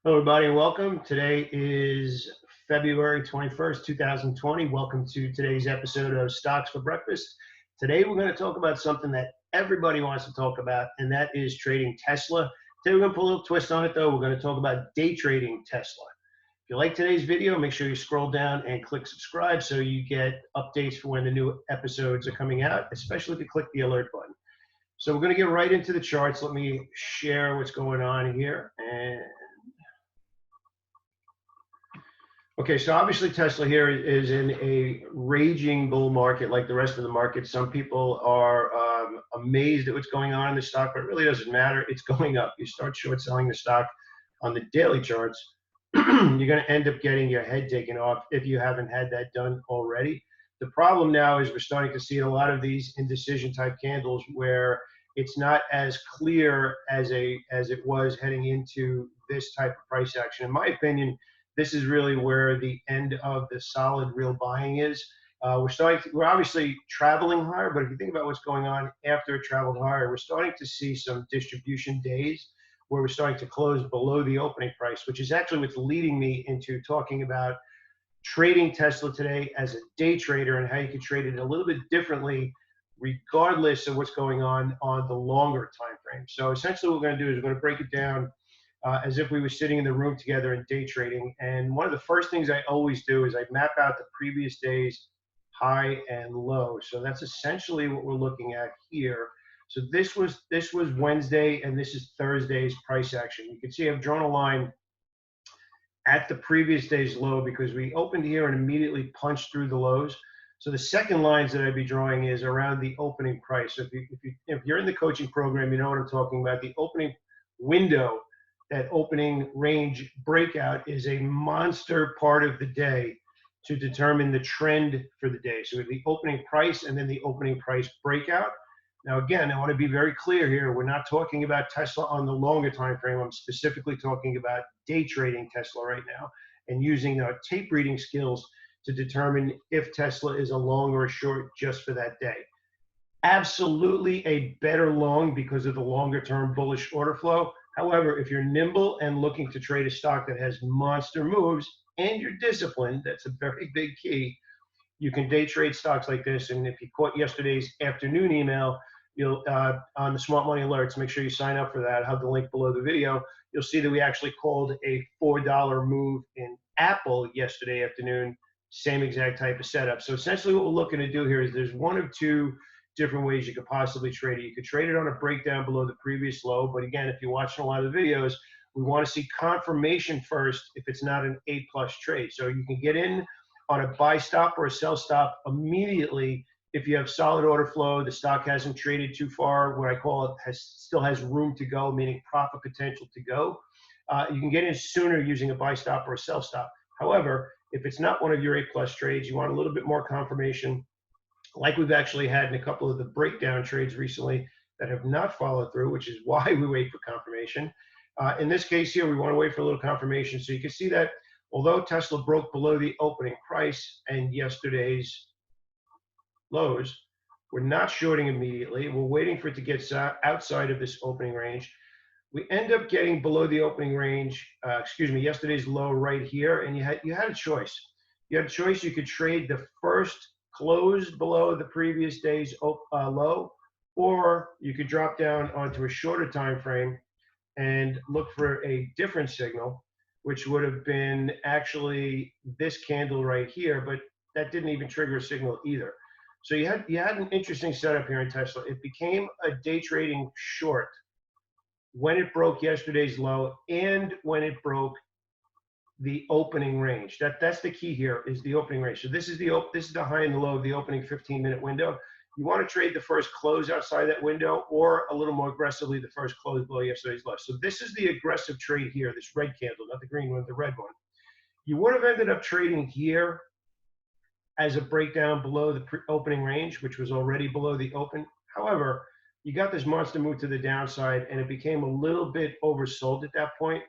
Hello, everybody, and welcome. Today is February 21st, 2020. Welcome to today's episode of Stocks for Breakfast. Today, we're going to talk about something that everybody wants to talk about, and that is trading Tesla. Today, we're going to put a little twist on it, though. We're going to talk about day trading Tesla. If you like today's video, make sure you scroll down and click subscribe so you get updates for when the new episodes are coming out, especially if you click the alert button. So we're going to get right into the charts. Let me share what's going on here. Okay, so obviously Tesla here is in a raging bull market like the rest of the market. Some people are amazed at what's going on in the stock, but it really doesn't matter. It's going up. You start short selling the stock on the daily charts, you're going to end up getting your head taken off if you haven't had that done already. The problem now is we're starting to see a lot of these indecision type candles where it's not as clear as it was heading into this type of price action. In my opinion, this is really where the end of the solid real buying is. We're obviously traveling higher, but if you think about what's going on after it traveled higher, we're starting to see some distribution days where we're starting to close below the opening price, which is actually what's leading me into talking about trading Tesla today as a day trader and how you can trade it a little bit differently regardless of what's going on the longer time frame. So essentially what we're going to do is we're going to break it down as if we were sitting in the room together and day trading. And one of the first things I always do is I map out the previous day's high and low. So that's essentially what we're looking at here. So this was Wednesday, and this is Thursday's price action. You can see I've drawn a line at the previous day's low because we opened here and immediately punched through the lows. So the second lines that I'd be drawing is around the opening price. So if you're in the coaching program, you know what I'm talking about. The opening window, that opening range breakout, is a monster part of the day to determine the trend for the day. So we have the opening price and then the opening price breakout. Now, again, I want to be very clear here. We're not talking about Tesla on the longer time frame. I'm specifically talking about day trading Tesla right now and using our tape reading skills to determine if Tesla is a long or a short just for that day. Absolutely a better long because of the longer term bullish order flow. However, if you're nimble and looking to trade a stock that has monster moves and you're disciplined, that's a very big key. You can day trade stocks like this. And if you caught yesterday's afternoon email, you'll on the Smart Money Alerts, make sure you sign up for that. I have the link below the video. You'll see that we actually called a $4 move in Apple yesterday afternoon. Same exact type of setup. So essentially what we're looking to do here is there's one of two different ways you could possibly trade it. You could trade it on a breakdown below the previous low, but again, if you're watching a lot of the videos, we want to see confirmation first if it's not an A+ trade. So you can get in on a buy stop or a sell stop immediately if you have solid order flow, the stock hasn't traded too far, what I call it still has room to go, meaning profit potential to go. You can get in sooner using a buy stop or a sell stop. However, if it's not one of your A+ trades, you want a little bit more confirmation, like we've actually had in a couple of the breakdown trades recently that have not followed through, which is why we wait for confirmation. In this case here, we want to wait for a little confirmation. So you can see that although Tesla broke below the opening price and yesterday's lows, we're not shorting immediately. We're waiting for it to get outside of this opening range. We end up getting below the opening range, yesterday's low right here, and you had a choice. You had a choice. You could trade the first close below the previous day's low, or you could drop down onto a shorter time frame and look for a different signal, which would have been actually this candle right here, but that didn't even trigger a signal either. So you had an interesting setup here in Tesla. It became a day trading short when it broke yesterday's low and when it broke the opening range. That's the key here, is the opening range. So this is the high and the low of the opening 15-minute window. You want to trade the first close outside that window, or a little more aggressively the first close below yesterday's low. So this is the aggressive trade here, this red candle, not the green one, the red one. You would have ended up trading here as a breakdown below the opening range, which was already below the open. However, you got this monster move to the downside, and it became a little bit oversold at that point.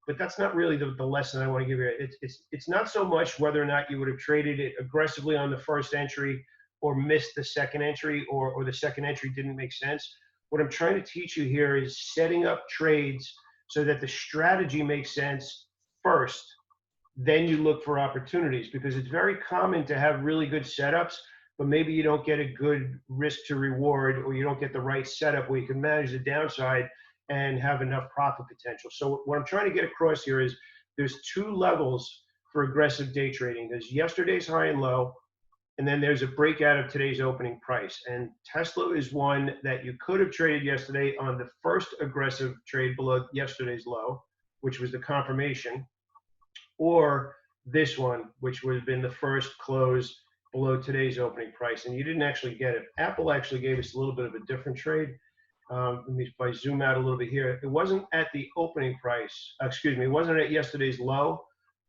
But that's not really the lesson I want to give you. It's not so much whether or not you would have traded it aggressively on the first entry or missed the second entry, or the second entry didn't make sense. What I'm trying to teach you here is setting up trades so that the strategy makes sense first. Then you look for opportunities, because it's very common to have really good setups, but maybe you don't get a good risk to reward, or you don't get the right setup where you can manage the downside and have enough profit potential. So what I'm trying to get across here is there's two levels for aggressive day trading. There's yesterday's high and low, and then there's a breakout of today's opening price. And Tesla is one that you could have traded yesterday on the first aggressive trade below yesterday's low, which was the confirmation, or this one, which would have been the first close below today's opening price, and you didn't actually get it. Apple actually gave us a little bit of a different trade. Let me, if I zoom out a little bit here, it wasn't at the opening price, excuse me, it wasn't at yesterday's low,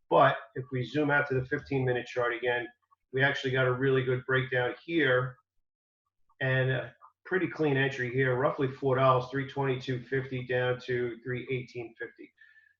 but if we zoom out to the 15-minute chart again, we actually got a really good breakdown here, and a pretty clean entry here, roughly $4, 322.50 down to 318.50.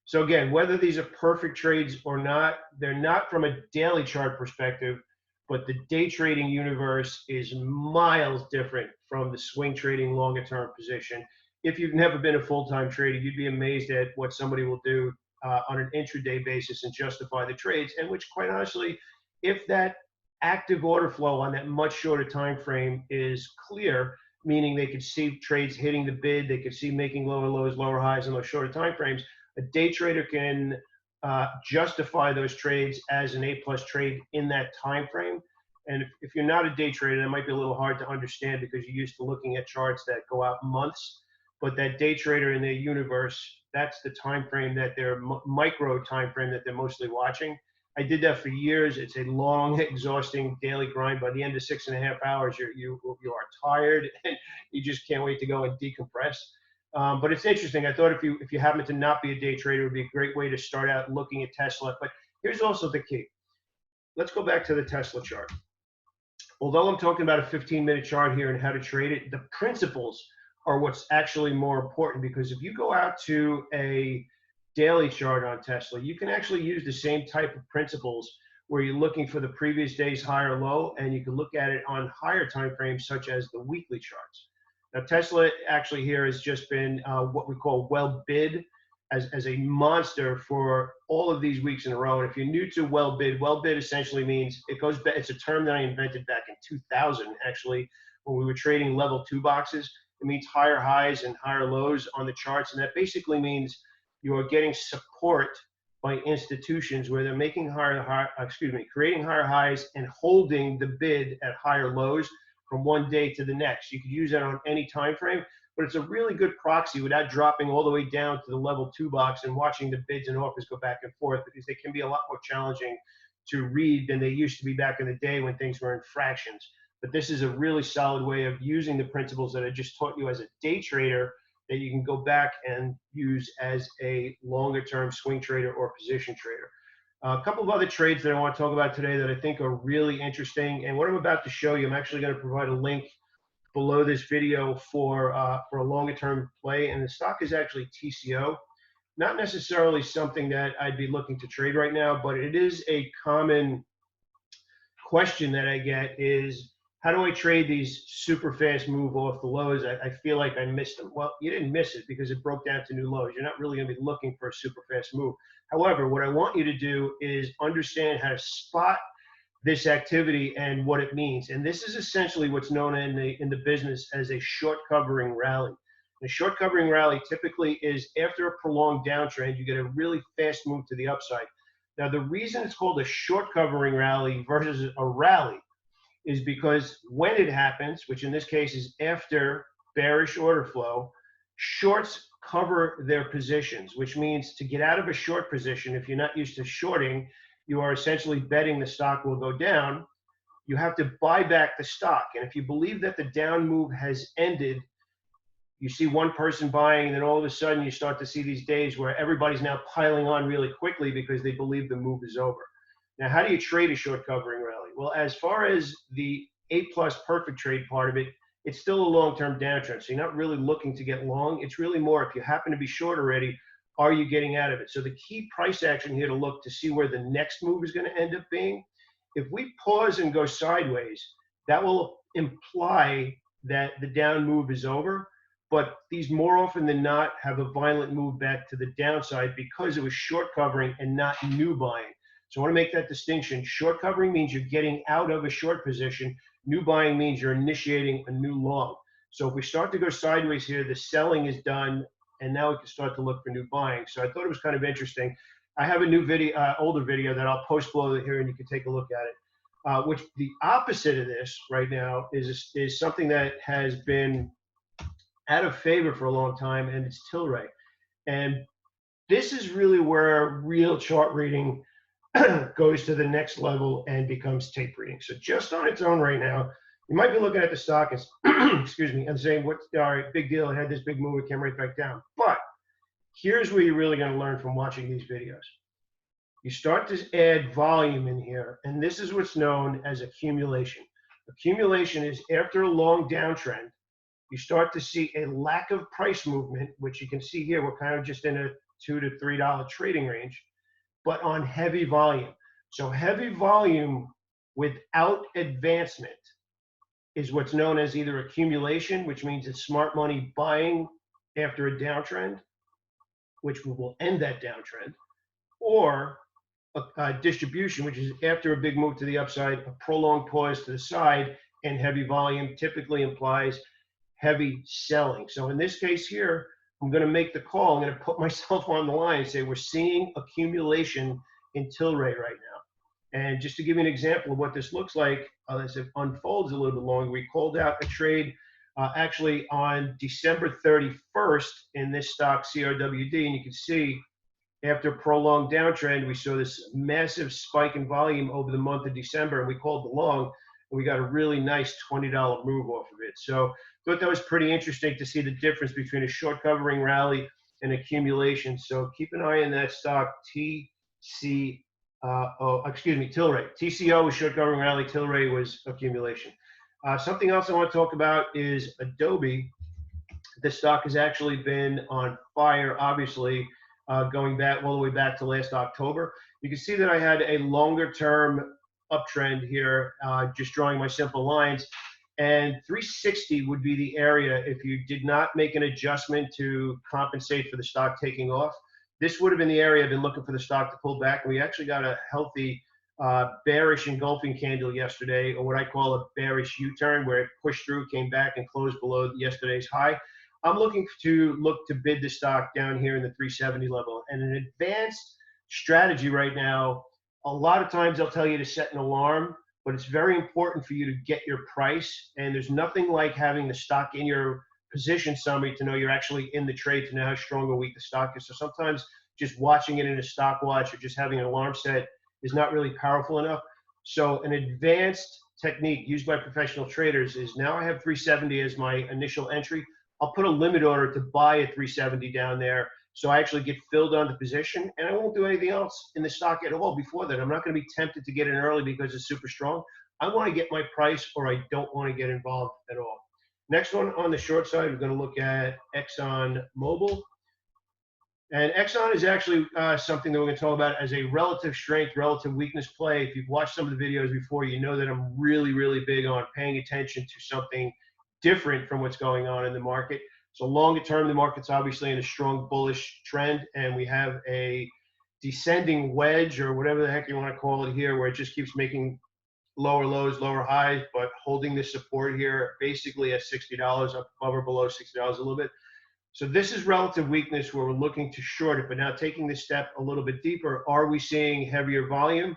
So again, whether these are perfect trades or not, they're not from a daily chart perspective, but the day trading universe is miles different from the swing trading longer term position. If you've never been a full-time trader, you'd be amazed at what somebody will do on an intraday basis and justify the trades, and which, quite honestly, if that active order flow on that much shorter time frame is clear, meaning they could see trades hitting the bid, they could see making lower lows, lower highs in those shorter time frames, a day trader can justify those trades as an A-plus trade in that time frame. And if you're not a day trader, that might be a little hard to understand because you're used to looking at charts that go out months. But that day trader in their universe, that's the time frame that they're micro time frame that they're mostly watching. I did that for years. It's a long, exhausting daily grind. By the end of 6.5 hours, you are tired and you just can't wait to go and decompress. But it's interesting. I thought if you happen to not be a day trader, it would be a great way to start out looking at Tesla. But here's also the key. Let's go back to the Tesla chart. Although I'm talking about a 15-minute chart here and how to trade it, the principles are what's actually more important, because if you go out to a daily chart on Tesla, you can actually use the same type of principles where you're looking for the previous day's high or low, and you can look at it on higher time frames such as the weekly charts. Now, Tesla actually here has just been what we call well bid as a monster for all of these weeks in a row. And if you're new to well bid essentially means it goes back. It's a term that I invented back in 2000, actually, when we were trading level 2 boxes. It means higher highs and higher lows on the charts, and that basically means you are getting support by institutions where they're making creating higher highs and holding the bid at higher lows from one day to the next. You could use that on any time frame, but it's a really good proxy without dropping all the way down to the level 2 box and watching the bids and offers go back and forth, because they can be a lot more challenging to read than they used to be back in the day when things were in fractions. But this is a really solid way of using the principles that I just taught you as a day trader that you can go back and use as a longer term swing trader or position trader. A couple of other trades that I want to talk about today that I think are really interesting, and what I'm about to show you, I'm actually going to provide a link below this video for a longer term play, and the stock is actually TCO. Not necessarily something that I'd be looking to trade right now, but it is a common question that I get is, how do I trade these super fast move off the lows? I feel like I missed them. Well, you didn't miss it because it broke down to new lows. You're not really going to be looking for a super fast move. However, what I want you to do is understand how to spot this activity and what it means. And this is essentially what's known in the business as a short covering rally. A short covering rally typically is after a prolonged downtrend, you get a really fast move to the upside. Now, the reason it's called a short covering rally versus a rally is because when it happens, which in this case is after bearish order flow, shorts cover their positions, which means to get out of a short position, if you're not used to shorting, you are essentially betting the stock will go down. You have to buy back the stock. And if you believe that the down move has ended, you see one person buying, and then all of a sudden you start to see these days where everybody's now piling on really quickly because they believe the move is over. Now, how do you trade a short covering rally? Well, as far as the A-plus perfect trade part of it, it's still a long-term downtrend. So you're not really looking to get long. It's really more, if you happen to be short already, are you getting out of it? So the key price action here to look to see where the next move is going to end up being, if we pause and go sideways, that will imply that the down move is over. but these more often than not have a violent move back to the downside because it was short covering and not new buying. So I want to make that distinction. Short covering means you're getting out of a short position. New buying means you're initiating a new long. So if we start to go sideways here, the selling is done, and now we can start to look for new buying. So I thought it was kind of interesting. I have a new video, older video that I'll post below here, and you can take a look at it. Which the opposite of this right now is something that has been out of favor for a long time, and it's TLRY. And this is really where real chart reading goes to the next level and becomes tape reading. So just on its own right now, you might be looking at the stock as, excuse me, and saying, "What's all right, big deal? It had this big move, it came right back down." But here's where you're really going to learn from watching these videos. You start to add volume in here, and this is what's known as accumulation. Accumulation is after a long downtrend, you start to see a lack of price movement, which you can see here, we're kind of just in a $2 to $3 trading range, but on heavy volume. So heavy volume without advancement is what's known as either accumulation, which means it's smart money buying after a downtrend, which will end that downtrend, or a distribution, which is after a big move to the upside, a prolonged pause to the side, and heavy volume typically implies heavy selling. So in this case here, I'm going to make the call. I'm going to put myself on the line and say we're seeing accumulation in TLRY right now. And just to give you an example of what this looks like, as it unfolds a little bit longer, we called out a trade actually on December 31st in this stock CRWD, and you can see after a prolonged downtrend, we saw this massive spike in volume over the month of December, and we called the long, and we got a really nice $20 move off of it. So I thought that was pretty interesting to see the difference between a short covering rally and accumulation. So keep an eye on that stock, TLRY. TCO was short covering rally, TLRY was accumulation. Something else I want to talk about is Adobe. This stock has actually been on fire, obviously, going back all the way back to last October. You can see that I had a longer term uptrend here, just drawing my simple lines. And 360 would be the area if you did not make an adjustment to compensate for the stock taking off. This would have been the area I've been looking for the stock to pull back. We actually got a healthy bearish engulfing candle yesterday, or what I call a bearish U-turn, where it pushed through, came back, and closed below yesterday's high. I'm looking to bid the stock down here in the 370 level. And an advanced strategy right now, a lot of times they'll tell you to set an alarm, but it's very important for you to get your price. And there's nothing like having the stock in your position summary to know you're actually in the trade, to know how strong or weak the stock is. So sometimes just watching it in a stock watch or just having an alarm set is not really powerful enough. So an advanced technique used by professional traders is, now I have 370 as my initial entry. I'll put a limit order to buy at 370 down there, so I actually get filled on the position, and I won't do anything else in the stock at all before that. I'm not going to be tempted to get in early because it's super strong. I want to get my price, or I don't want to get involved at all. Next one on the short side, we're going to look at ExxonMobil. And Exxon is actually something that we're going to talk about as a relative strength, relative weakness play. If you've watched some of the videos before, you know that I'm really, really big on paying attention to something different from what's going on in the market. So longer term, the market's obviously in a strong bullish trend, and we have a descending wedge, or whatever the heck you want to call it here, where it just keeps making lower lows, lower highs, but holding this support here basically at $60, up above or below $60 a little bit. So this is relative weakness where we're looking to short it, but now taking this step a little bit deeper, are we seeing heavier volume?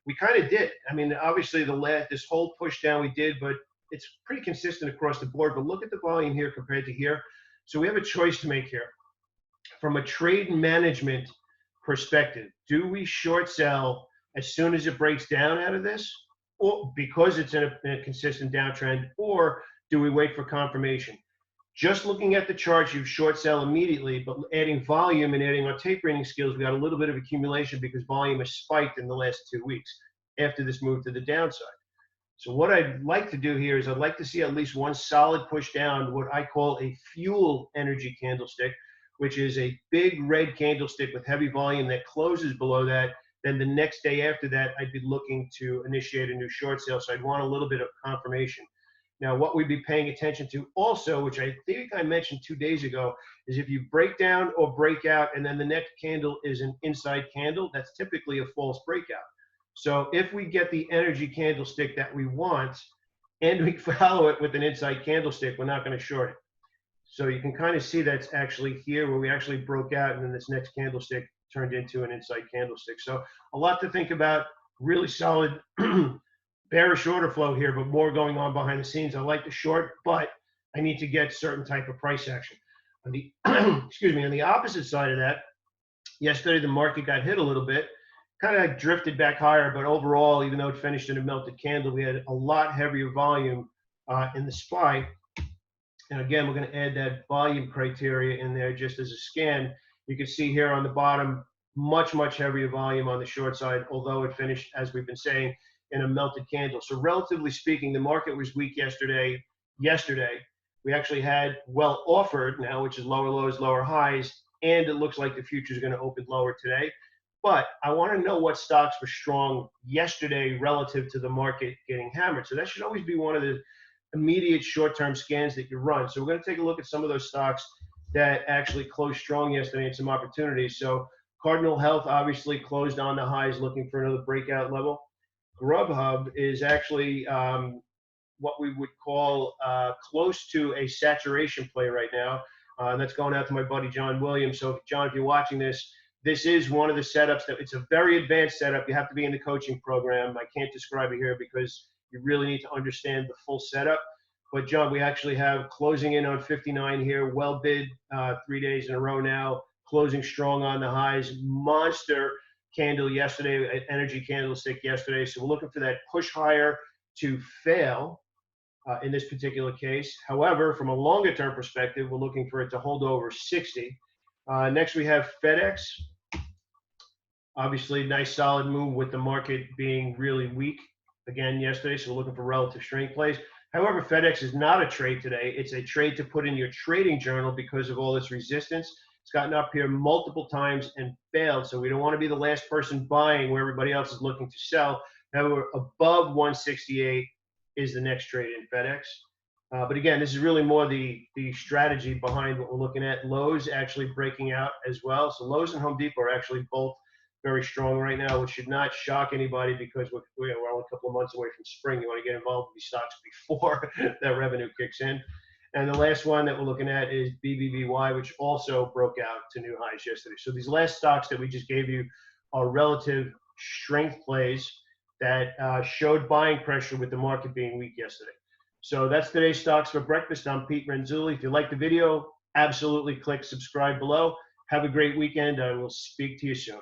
We kind of did. I mean, obviously this whole push down we did, but it's pretty consistent across the board. But look at the volume here compared to here. So we have a choice to make here. From a trade management perspective, do we short sell as soon as it breaks down out of this, or because it's in a consistent downtrend, or do we wait for confirmation? Just looking at the charts, you short sell immediately, but adding volume and adding our tape reading skills, we got a little bit of accumulation because volume has spiked in the last 2 weeks after this move to the downside. So what I'd like to do here is I'd like to see at least one solid push down, what I call a fuel energy candlestick, which is a big red candlestick with heavy volume that closes below that. Then the next day after that, I'd be looking to initiate a new short sale. So I'd want a little bit of confirmation. Now, what we'd be paying attention to also, which I think I mentioned 2 days ago, is if you break down or break out and then the next candle is an inside candle, that's typically a false breakout. So if we get the energy candlestick that we want and we follow it with an inside candlestick, we're not going to short it. So you can kind of see that's actually here where we actually broke out and then this next candlestick turned into an inside candlestick. So a lot to think about, really solid bearish order flow here, but more going on behind the scenes. I like the short, but I need to get certain type of price action. On the excuse me, on the opposite side of that, yesterday the market got hit a little bit, kind of drifted back higher, but overall, even though it finished in a melted candle, we had a lot heavier volume in the SPY. And again, we're going to add that volume criteria in there just as a scan. You can see here on the bottom, much heavier volume on the short side, although it finished, as we've been saying, in a melted candle. So relatively speaking, the market was weak yesterday. We actually had well offered now, which is lower lows, lower highs, and it looks like the future is going to open lower today. But I want to know what stocks were strong yesterday relative to the market getting hammered. So that should always be one of the immediate short-term scans that you run. So we're going to take a look at some of those stocks that actually closed strong yesterday and some opportunities. So Cardinal Health obviously closed on the highs, looking for another breakout level. GRUB is actually what we would call close to a saturation play right now. And that's going out to my buddy John Williams. So John, if you're watching this, this is one of the setups that it's a very advanced setup. You have to be in the coaching program. I can't describe it here because you really need to understand the full setup. But John, we actually have closing in on 59 here, well bid 3 days in a row now, closing strong on the highs, monster candle yesterday, energy candlestick yesterday. So we're looking for that push higher to fail in this particular case. However, from a longer term perspective, we're looking for it to hold over 60. Next, we have FedEx. Obviously, nice solid move with the market being really weak again yesterday. So we're looking for relative strength plays. However, FedEx is not a trade today. It's a trade to put in your trading journal because of all this resistance. It's gotten up here multiple times and failed. So we don't want to be the last person buying where everybody else is looking to sell. Now we're above 168 is the next trade in FedEx. But again, this is really more the strategy behind what we're looking at. Lowe's actually breaking out as well. So Lowe's and Home Depot are actually both very strong right now, which should not shock anybody because we're only a couple of months away from spring. You want to get involved with these stocks before that revenue kicks in. And the last one that we're looking at is BBBY, which also broke out to new highs yesterday. So these last stocks that we just gave you are relative strength plays that showed buying pressure with the market being weak yesterday. So that's today's Stocks for Breakfast. I'm Pete Renzulli. If you like the video, absolutely click subscribe below. Have a great weekend. I will speak to you soon.